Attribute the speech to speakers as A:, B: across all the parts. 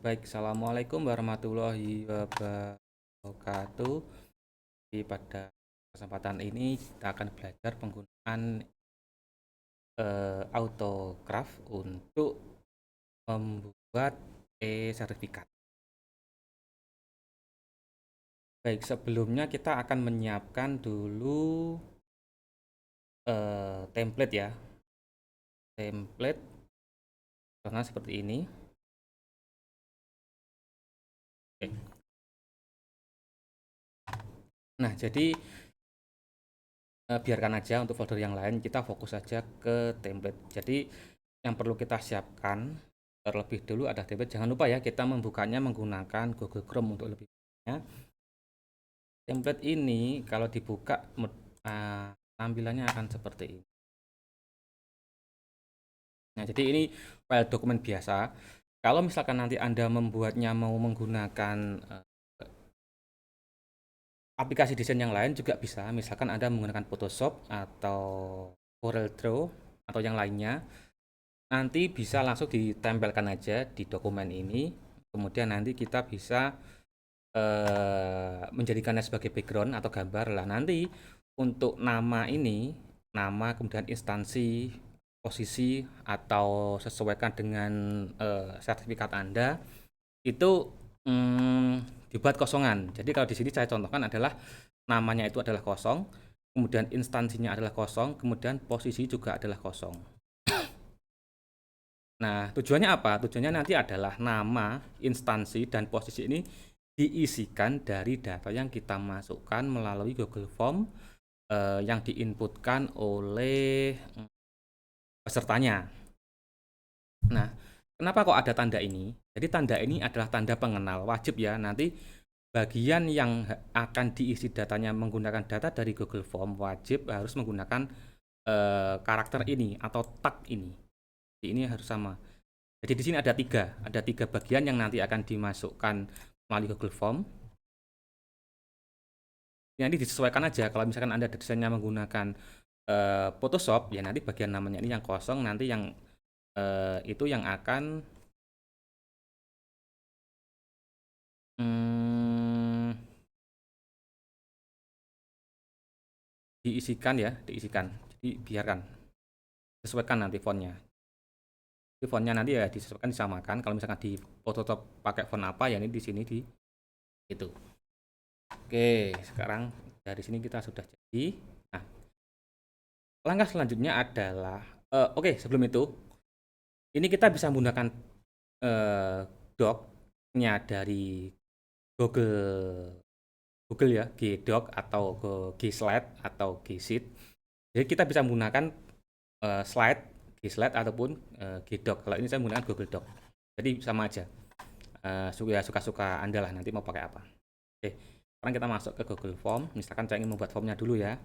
A: Baik, assalamualaikum warahmatullahi wabarakatuh. Pada kesempatan ini kita akan belajar penggunaan AutoCraft untuk membuat e-sertifikat. Baik, sebelumnya kita akan menyiapkan dulu template ya. Template karena seperti ini. Oke. Nah, jadi biarkan aja untuk folder yang lain, kita fokus saja ke template. Jadi yang perlu kita siapkan terlebih dulu ada template. Jangan lupa ya, kita membukanya menggunakan Google Chrome untuk lebih mudahnya. Template ini kalau dibuka tampilannya akan seperti ini. Nah, jadi ini file dokumen biasa. Kalau misalkan nanti Anda membuatnya mau menggunakan aplikasi desain yang lain juga bisa. Misalkan Anda menggunakan Photoshop atau CorelDRAW atau yang lainnya, nanti bisa langsung ditempelkan aja di dokumen ini. Kemudian nanti kita bisa menjadikannya sebagai background atau gambar lah. Nanti untuk nama ini, nama kemudian instansi, posisi atau sesuaikan dengan sertifikat Anda itu dibuat kosongan. Jadi kalau di sini saya contohkan adalah namanya itu adalah kosong, kemudian instansinya adalah kosong, kemudian posisi juga adalah kosong. Nah, tujuannya apa? Tujuannya nanti adalah nama, instansi, dan posisi ini diisikan dari data yang kita masukkan melalui Google Form yang diinputkan oleh pesertanya. Nah, kenapa kok ada tanda ini? Jadi tanda ini adalah tanda pengenal, wajib ya. Nanti bagian yang akan diisi datanya menggunakan data dari Google Form wajib harus menggunakan karakter ini atau tag ini. Ini harus sama. Jadi di sini ada tiga bagian yang nanti akan dimasukkan melalui Google Form. Nanti disesuaikan aja. Kalau misalkan Anda desainnya menggunakan Photoshop, ya nanti bagian namanya ini yang kosong, nanti yang itu yang akan diisikan ya, diisikan. Jadi biarkan, sesuaikan nanti fontnya. Jadi fontnya nanti ya disesuaikan, disamakan. Kalau misalkan di Photoshop pakai font apa, ya ini di sini di itu. Oke, sekarang dari sini kita sudah jadi. Nah, langkah selanjutnya adalah oke, sebelum itu ini kita bisa menggunakan doc-nya dari Google Google ya, G-Doc atau G-Slide atau G-Sheet. Jadi kita bisa menggunakan slide, G-Slide ataupun G-Doc. Kalau ini saya menggunakan Google Doc. Jadi sama aja. Suka-suka Anda lah nanti mau pakai apa. Oke, sekarang kita masuk ke Google Form. Misalkan saya ingin membuat formnya dulu ya.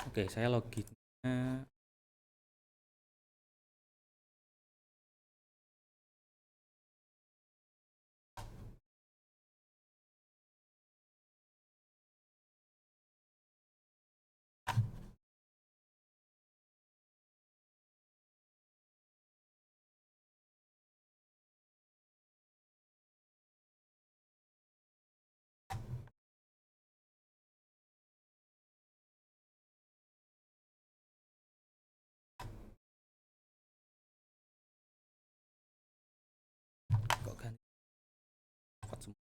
A: Oke, saya loginnya. Kok ganti semua?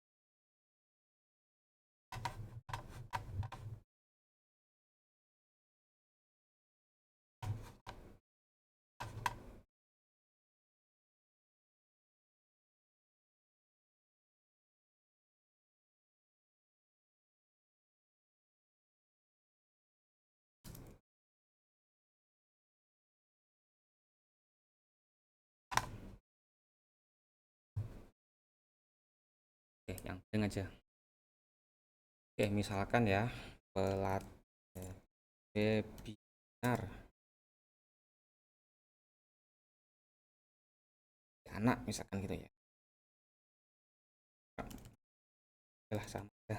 A: Oke, yang penting aja. Oke, misalkan ya webinar anak misalkan gitu ya. Adalah sama ya.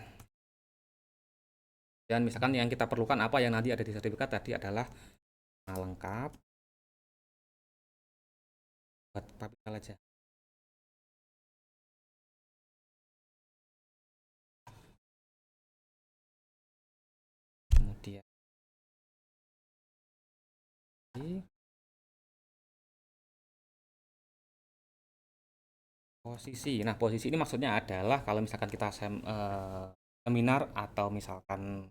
A: Dan misalkan yang kita perlukan apa yang nanti ada di sertifikat tadi adalah Nah, lengkap buat kapital aja. Kemudian posisi. Nah, posisi ini maksudnya adalah kalau misalkan kita seminar atau misalkan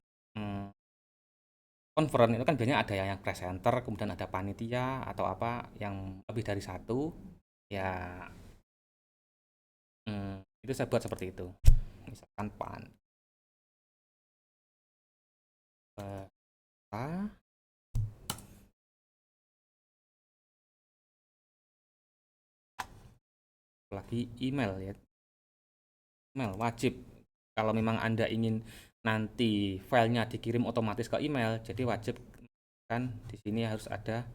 A: conference itu kan biasanya ada yang presenter, kemudian ada panitia atau apa yang lebih dari satu. Ya, itu saya buat seperti itu. Misalkan peta lagi email ya. Email wajib kalau memang Anda ingin nanti filenya dikirim otomatis ke email, jadi wajib kan di sini harus ada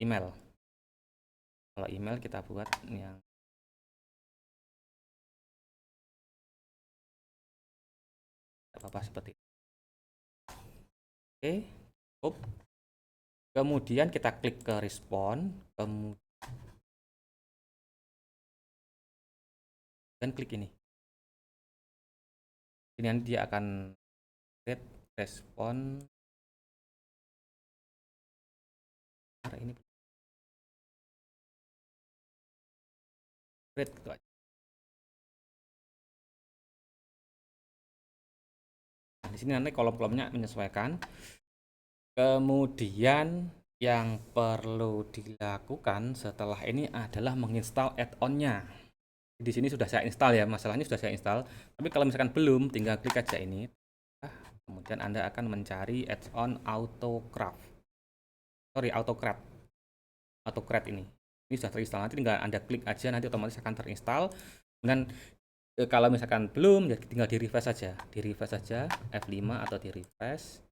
A: email. Kalau email kita buat yang apa seperti itu. Oke, cukup. Kemudian kita klik ke respon, kemudian klik ini. Ini nanti dia akan create respon. Ini create gitu aja. Nah, di sini nanti kolom-kolomnya menyesuaikan. Kemudian yang perlu dilakukan setelah ini adalah menginstal add-on-nya. Di sini sudah saya install ya, masalahnya sudah saya install. Tapi kalau misalkan belum, tinggal klik aja ini. Kemudian Anda akan mencari add-on AutoCraft. Sorry, AutoCraft ini. Ini sudah terinstall. Nanti tinggal Anda klik aja, nanti otomatis akan terinstall. Kemudian kalau misalkan belum, ya tinggal di refresh saja. Di refresh saja F5 atau di refresh.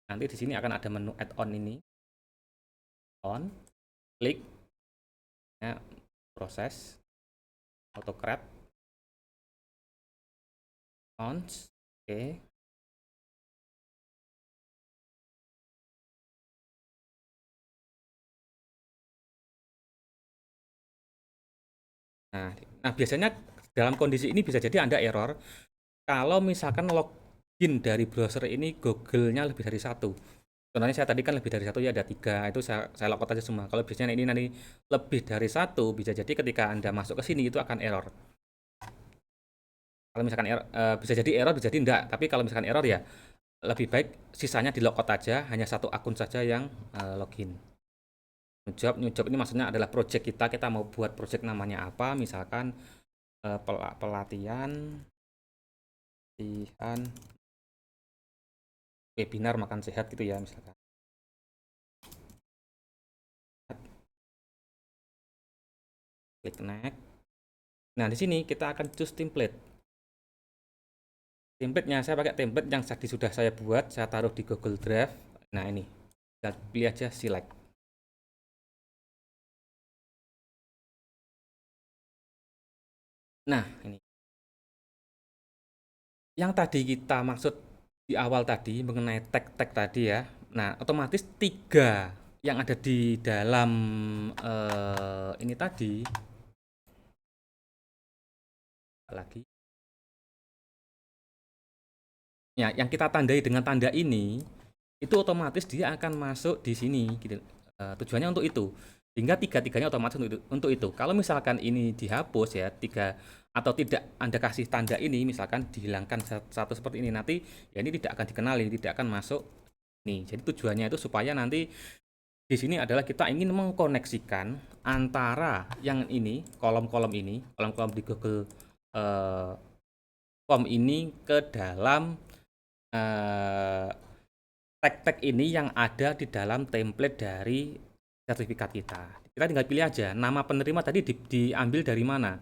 A: Nanti di sini akan ada menu add-on ini. On, klik, ya, proses, AutoCraft, on, oke. Nah, biasanya dalam kondisi ini bisa jadi Anda error kalau misalkan login dari browser ini Google-nya lebih dari satu. Contohnya saya tadi kan lebih dari satu ya, ada 3, itu saya logout aja semua. Kalau biasanya ini nanti lebih dari satu, bisa jadi ketika Anda masuk ke sini itu akan error. Kalau misalkan error, bisa jadi error, bisa jadi enggak. Tapi kalau misalkan error ya lebih baik sisanya di logout aja, hanya satu akun saja yang login. New job ini maksudnya adalah project kita mau buat project namanya apa, misalkan pelatihan webinar makan sehat gitu ya misalkan. Klik next. Nah, di sini kita akan choose template. Template-nya saya pakai template yang tadi sudah saya buat, saya taruh di Google Drive. Nah, ini. Kita pilih aja select. Nah, ini. Yang tadi kita maksud di awal tadi mengenai tag-tag tadi ya. Nah, otomatis 3 yang ada di dalam ini tadi lagi. Ya, yang kita tandai dengan tanda ini itu otomatis dia akan masuk di sini gitu. Tujuannya untuk itu. Hingga tiga-tiganya otomatis untuk itu. Kalau misalkan ini dihapus ya, 3 atau tidak Anda kasih tanda ini, misalkan dihilangkan satu seperti ini, nanti ya ini tidak akan dikenali, tidak akan masuk nih. Jadi tujuannya itu supaya nanti di sini adalah kita ingin mengkoneksikan antara yang ini, kolom-kolom ini, kolom-kolom di Google Form ini ke dalam tag-tag ini yang ada di dalam template dari sertifikat kita. Kita tinggal pilih aja, nama penerima tadi diambil dari mana.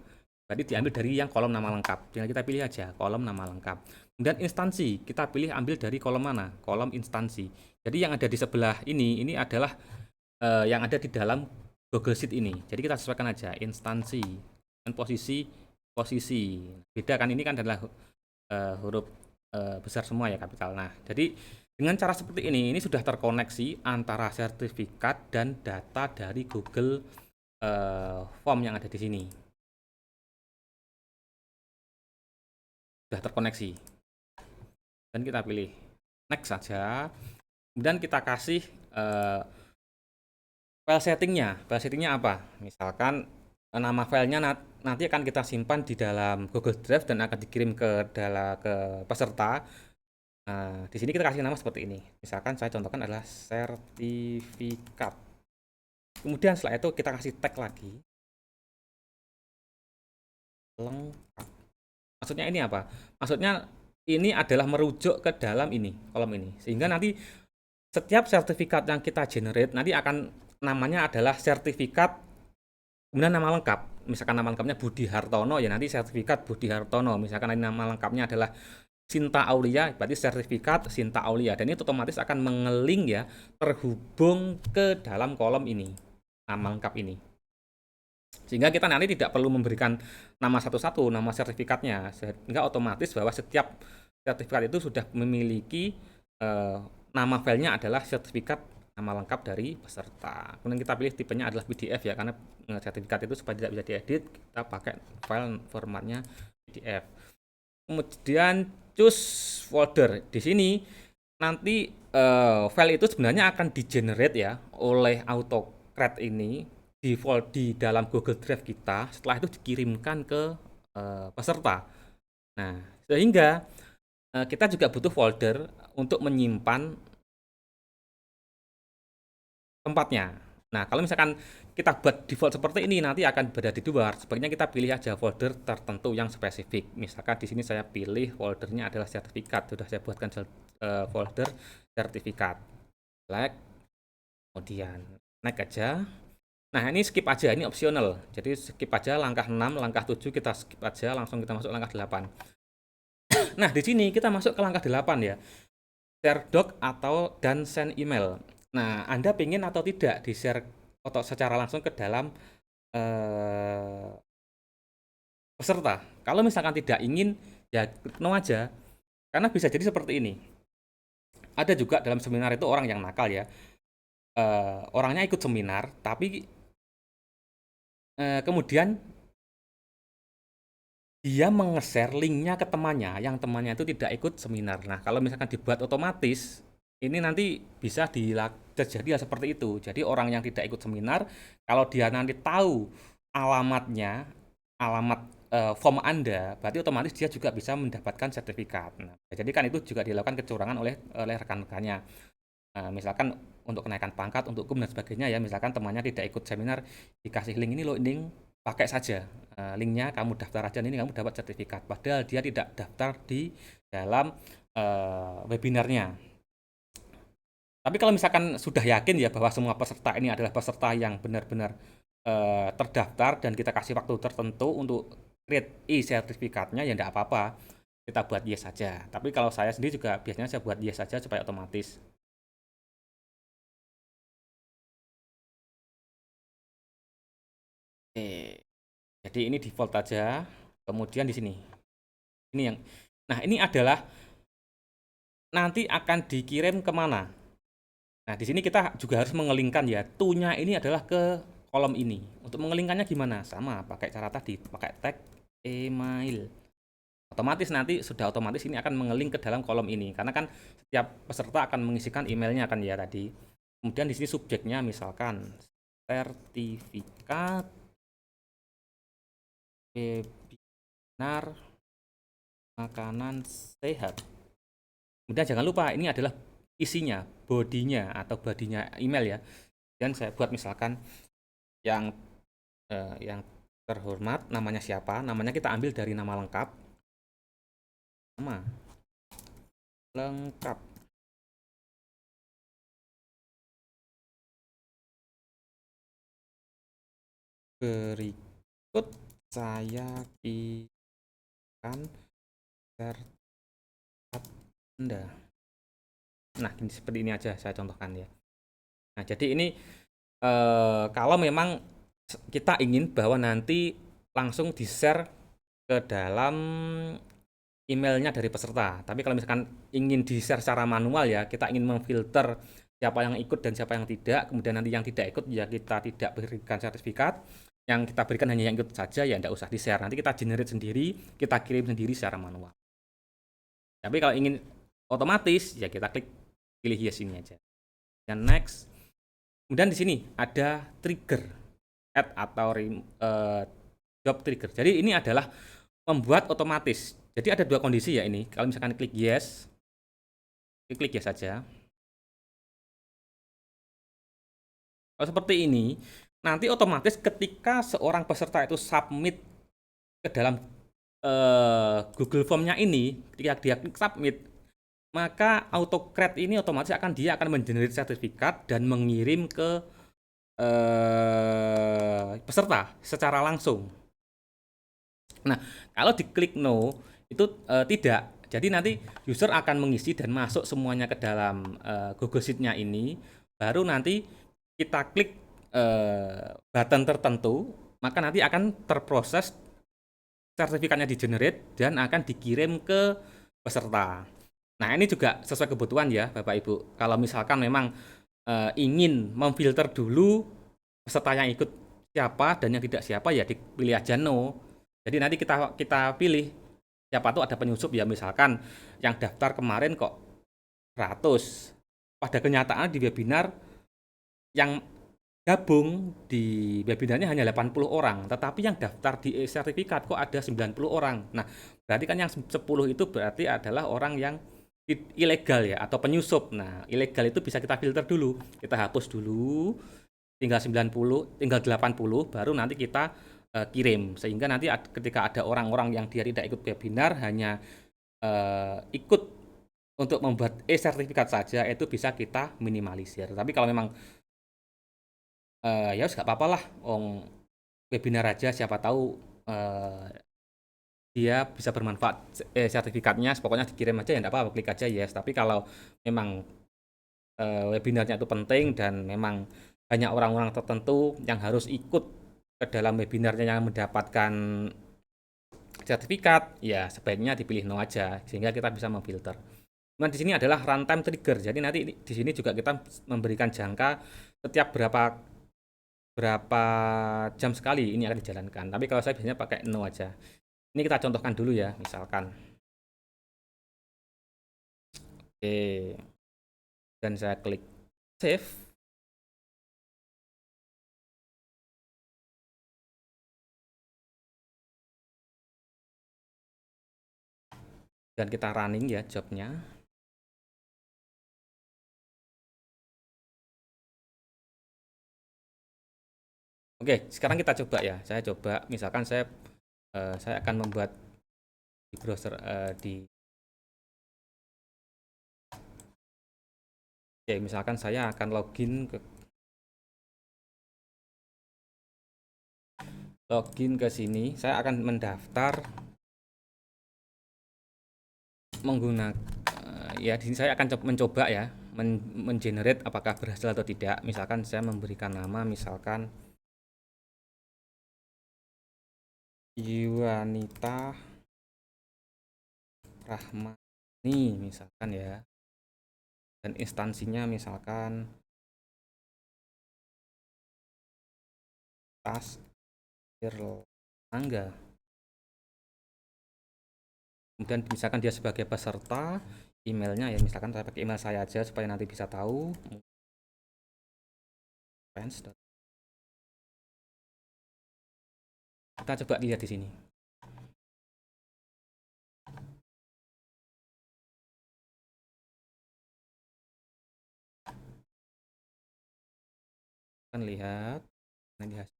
A: Berarti diambil dari yang kolom nama lengkap. Tinggal kita pilih aja, kolom nama lengkap. Kemudian instansi, kita pilih ambil dari kolom mana? Kolom instansi. Jadi yang ada di sebelah ini adalah yang ada di dalam Google Sheet ini. Jadi kita sesuaikan aja, instansi. Dan posisi. Beda kan, ini kan adalah huruf besar semua ya, kapital. Nah, jadi Dengan cara seperti ini sudah terkoneksi antara sertifikat dan data dari Google Form yang ada di sini. Sudah terkoneksi. Dan kita pilih next saja. Kemudian kita kasih file settingnya. File settingnya apa? Misalkan nama filenya nanti akan kita simpan di dalam Google Drive dan akan dikirim ke peserta. Nah, di sini kita kasih nama seperti ini. Misalkan saya contohkan adalah sertifikat. Kemudian setelah itu kita kasih tag lagi. Lengkap. Maksudnya ini apa? Maksudnya ini adalah merujuk ke dalam ini, kolom ini. Sehingga nanti setiap sertifikat yang kita generate nanti akan namanya adalah sertifikat, kemudian nama lengkap. Misalkan nama lengkapnya Budi Hartono, ya nanti sertifikat Budi Hartono. Misalkan nama lengkapnya adalah Sinta Aulia, berarti sertifikat Sinta Aulia. Dan ini otomatis akan mengeling ya, terhubung ke dalam kolom ini, nama lengkap ini. Sehingga kita nanti tidak perlu memberikan nama satu-satu, nama sertifikatnya. Sehingga otomatis bahwa setiap sertifikat itu sudah memiliki nama filenya adalah sertifikat nama lengkap dari peserta. Kemudian kita pilih tipenya adalah PDF ya, karena sertifikat itu supaya tidak bisa diedit, kita pakai file formatnya PDF. Kemudian choose folder. Di sini nanti file itu sebenarnya akan di-generate ya oleh AutoCAD ini di dalam Google Drive kita. Setelah itu dikirimkan ke peserta. Nah, sehingga kita juga butuh folder untuk menyimpan tempatnya. Nah, kalau misalkan kita buat default seperti ini, nanti akan berada di luar. Sebaiknya kita pilih aja folder tertentu yang spesifik. Misalkan di sini saya pilih foldernya adalah sertifikat. Sudah saya buatkan folder sertifikat. Select, kemudian naik aja. Nah, ini skip aja, ini opsional. Jadi skip aja langkah 6, langkah 7 kita skip aja, langsung kita masuk langkah 8. Nah, di sini kita masuk ke langkah 8 ya. Share doc atau dan send email. Nah, Anda ingin atau tidak di-share atau secara langsung ke dalam peserta. Kalau misalkan tidak ingin, ya no aja. Karena bisa jadi seperti ini. Ada juga dalam seminar itu orang yang nakal ya. Orangnya ikut seminar, tapi kemudian dia meng-share linknya ke temannya, yang temannya itu tidak ikut seminar. Nah, kalau misalkan dibuat otomatis, ini nanti bisa terjadi seperti itu. Jadi orang yang tidak ikut seminar, kalau dia nanti tahu alamatnya, alamat form Anda, berarti otomatis dia juga bisa mendapatkan sertifikat. Nah, jadi kan itu juga dilakukan kecurangan oleh rekan-rekannya. Misalkan untuk kenaikan pangkat, untuk hukum dan sebagainya ya, misalkan temannya tidak ikut seminar, dikasih link ini loh, link pakai saja linknya, kamu daftar aja, ini kamu dapat sertifikat. Padahal dia tidak daftar di dalam webinarnya. Tapi kalau misalkan sudah yakin ya bahwa semua peserta ini adalah peserta yang benar-benar terdaftar dan kita kasih waktu tertentu untuk create e-sertifikatnya, ya tidak apa-apa, kita buat yes saja. Tapi kalau saya sendiri juga biasanya saya buat yes saja supaya otomatis. Oke. Jadi ini default aja. Kemudian di sini. Ini yang. Nah, ini adalah nanti akan dikirim kemana. Nah, di sini kita juga harus mengelingkan ya. To-nya ini adalah ke kolom ini. Untuk mengelingkannya gimana? Sama, pakai cara tadi, pakai tag email. Otomatis nanti sudah otomatis ini akan mengeling ke dalam kolom ini. Karena kan setiap peserta akan mengisikan emailnya kan ya tadi. Kemudian di sini subjeknya misalkan sertifikat webinar makanan sehat. Kemudian jangan lupa ini adalah isinya, bodinya atau bodinya email ya. Dan saya buat misalkan yang terhormat, namanya siapa? Namanya kita ambil dari nama lengkap. Nama lengkap. Berikut saya kirimkan sertifikat Anda. Nah, seperti ini aja saya contohkan ya. Nah, jadi ini kalau memang kita ingin bahwa nanti langsung di-share ke dalam emailnya dari peserta. Tapi kalau misalkan ingin di-share secara manual ya, kita ingin memfilter siapa yang ikut dan siapa yang tidak, kemudian nanti yang tidak ikut ya kita tidak berikan sertifikat, yang kita berikan hanya yang ikut saja ya tidak usah di-share. Nanti kita generate sendiri, kita kirim sendiri secara manual. Tapi kalau ingin otomatis ya kita klik pilih yes ini aja. Dan next. Kemudian di sini ada trigger add atau job trigger. Jadi ini adalah membuat otomatis. Jadi ada dua kondisi ya ini. Kalau misalkan klik yes, klik yes saja. Kalau seperti ini, nanti otomatis ketika seorang peserta itu submit ke dalam Google Form-nya ini, ketika dia klik submit, maka AutoCred ini otomatis dia akan mengenerate sertifikat dan mengirim ke peserta secara langsung. Nah, kalau diklik no itu tidak. Jadi nanti user akan mengisi dan masuk semuanya ke dalam Google Sheet-nya ini. Baru nanti kita klik button tertentu, maka nanti akan terproses sertifikatnya di generate dan akan dikirim ke peserta. Nah, ini juga sesuai kebutuhan ya Bapak Ibu. Kalau misalkan memang ingin memfilter dulu peserta yang ikut siapa dan yang tidak siapa ya dipilih aja no. Jadi nanti kita pilih siapa tuh ada penyusup ya, misalkan yang daftar kemarin kok 100. Pada kenyataan di webinar yang gabung di webinarnya hanya 80 orang, tetapi yang daftar di sertifikat kok ada 90 orang. Nah, berarti kan yang 10 itu berarti adalah orang yang ilegal ya atau penyusup. Nah, ilegal itu bisa kita filter dulu. Kita hapus dulu tinggal 90, tinggal 80 baru nanti kita kirim. Sehingga nanti ketika ada orang-orang yang dia tidak ikut webinar hanya ikut untuk membuat e-sertifikat saja itu bisa kita minimalisir. Tapi kalau memang ya nggak apa-apa lah, webinar aja siapa tahu dia bisa bermanfaat sertifikatnya, pokoknya dikirim aja ya enggak apa-apa, klik aja yes. Tapi kalau memang webinarnya itu penting dan memang banyak orang-orang tertentu yang harus ikut ke dalam webinarnya yang mendapatkan sertifikat, ya sebaiknya dipilih no aja sehingga kita bisa memfilter. Nah, di sini adalah runtime trigger. Jadi nanti di sini juga kita memberikan jangka setiap berapa jam sekali ini akan dijalankan. Tapi kalau saya biasanya pakai no aja. Ini kita contohkan dulu ya, misalkan. Oke. Dan saya klik save. Dan kita running ya jobnya. Oke, sekarang kita coba ya. Saya coba, misalkan saya akan membuat di browser Oke, misalkan saya akan login ke sini. Saya akan mendaftar menggunakan ya di sini saya akan mencoba ya mengenerate apakah berhasil atau tidak. Misalkan saya memberikan nama misalkan Yuanita Rahmani misalkan ya, dan instansinya misalkan tas Erlangga. Kemudian misalkan dia sebagai peserta, emailnya ya misalkan saya pakai email saya aja supaya nanti bisa tahu. Kita coba lihat di sini. Kita lihat nanti hasil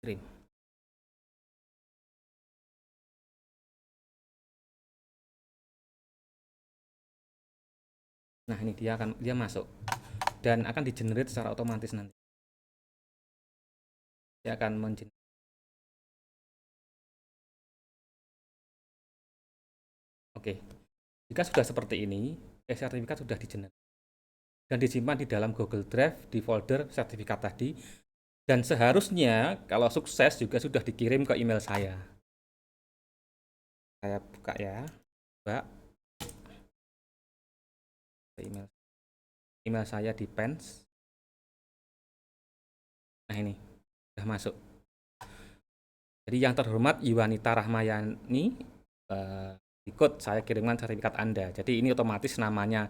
A: kirim. Nah, ini dia masuk dan akan di-generate secara otomatis nanti. Dia akan mengenerate. Oke. Jika sudah seperti ini, sertifikat sudah di-generate dan disimpan di dalam Google Drive di folder sertifikat tadi, dan seharusnya kalau sukses juga sudah dikirim ke email saya. Saya buka ya, Mbak. Email saya di Pens. Nah, ini sudah masuk. Jadi yang terhormat Iwanita Rahmayani, ikut saya kirimkan sertifikat Anda. Jadi ini otomatis namanya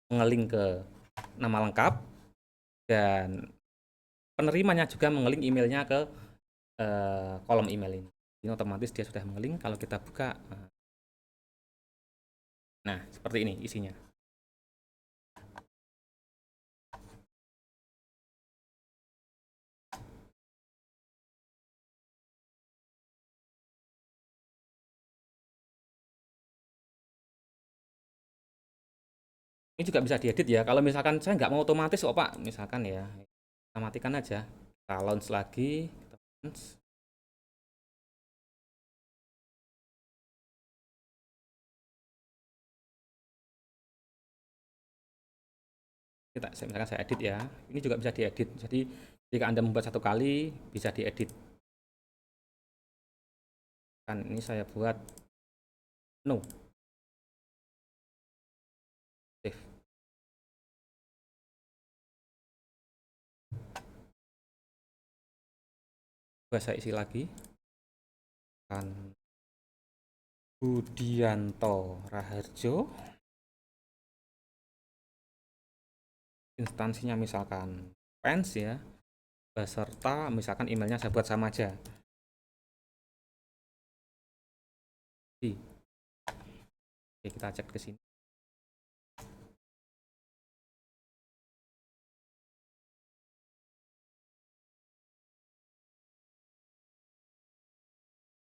A: mengeling ke nama lengkap, dan penerimanya juga mengeling emailnya ke kolom email ini. Ini otomatis dia sudah mengeling. Kalau kita buka, nah seperti ini isinya. Ini juga bisa diedit ya. Kalau misalkan saya nggak mau otomatis kok Pak, misalkan ya, kita matikan aja. Kita launch lagi. Misalkan saya edit ya. Ini juga bisa diedit. Jadi jika Anda membuat satu kali, bisa diedit. Kan ini saya buat no. Save. Saya isi lagi. Kan Budianto Raharjo. Instansinya misalkan Pens ya. Beserta misalkan emailnya saya buat sama aja. Oke, kita cek ke sini.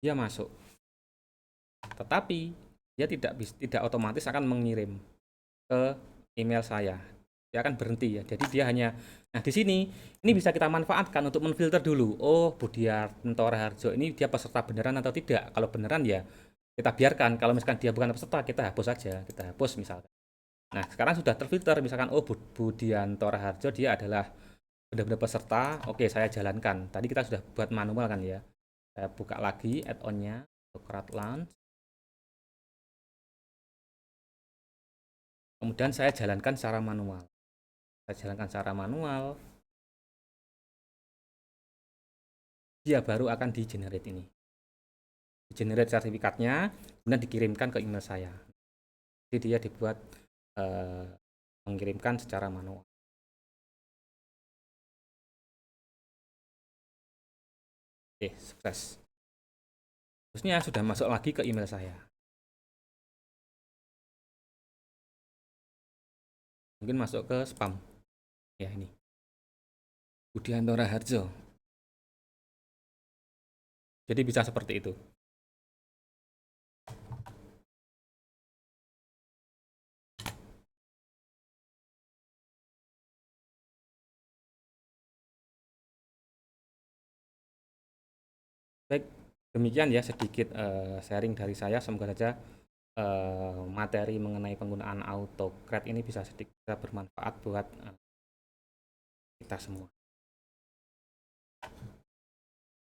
A: Dia masuk. Tetapi dia tidak otomatis akan mengirim ke email saya. Dia akan berhenti ya. Jadi dia hanya, nah di sini ini bisa kita manfaatkan untuk menfilter dulu. Oh, Budianto Raharjo ini dia peserta beneran atau tidak. Kalau beneran ya kita biarkan. Kalau misalkan dia bukan peserta, kita hapus aja. Kita hapus misalkan. Nah, sekarang sudah terfilter. Misalkan oh, Budianto Raharjo dia adalah benar-benar peserta. Oke, saya jalankan. Tadi kita sudah buat manual kan ya. Saya buka lagi add-onnya, Socrates Launch. Kemudian saya jalankan secara manual. Saya jalankan secara manual. Dia baru akan di-generate ini. Di-generate sertifikatnya, kemudian dikirimkan ke email saya. Jadi dia dibuat mengirimkan secara manual. Oke, sukses. Terusnya sudah masuk lagi ke email saya. Mungkin masuk ke spam. Ya, ini. Budianto Raharjo. Jadi bisa seperti itu. Baik, demikian ya sedikit sharing dari saya. Semoga saja materi mengenai penggunaan AutoCAD ini bisa sedikit bermanfaat buat kita semua.